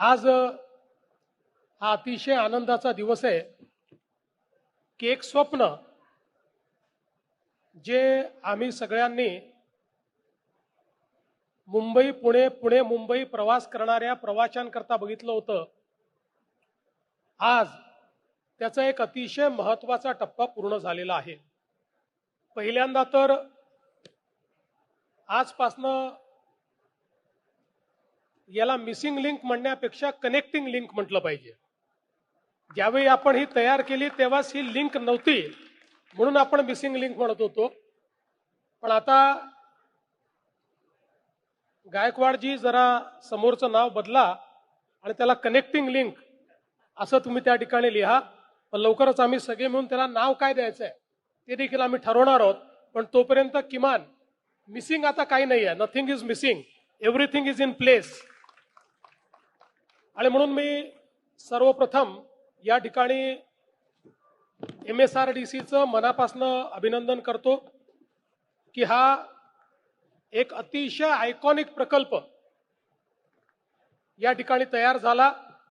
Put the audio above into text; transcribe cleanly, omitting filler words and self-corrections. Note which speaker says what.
Speaker 1: आज हा अतिशय आनंदाचा दिवस आहे की एक स्वप्न जे आम्ही सगळ्यांनी मुंबई पुणे पुणे मुंबई प्रवास करणाऱ्या प्रवाशांकरता बघितलं होतं, आज त्याचा एक अतिशय महत्त्वाचा टप्पा पूर्ण झालेला आहे। पहिल्यांदा तर आजपासनं याला मिसिंग लिंक म्हणण्यापेक्षा कनेक्टिंग लिंक म्हटलं पाहिजे। ज्यावेळी आपण ही तयार केली तेव्हाच ही लिंक नव्हती, म्हणून आपण मिसिंग लिंक म्हणत होतो। पण आता गायकवाडजी जरा समोरचं नाव बदला आणि त्याला कनेक्टिंग लिंक असं तुम्ही त्या ठिकाणी लिहा। पण लवकरच आम्ही सगळे मिळून त्याला नाव काय द्यायचं आहे ते देखील आम्ही ठरवणार आहोत। पण तोपर्यंत किमान मिसिंग आता काही नाही आहे, nothing is missing, everything is in place. आणि म्हणून मी सर्वप्रथम या ठिकाणी MSRDCचं मनापासनं अभिनंदन करतो की हा एक अतिशय आयकॉनिक प्रकल्प या ठिकाणी तयार झाला।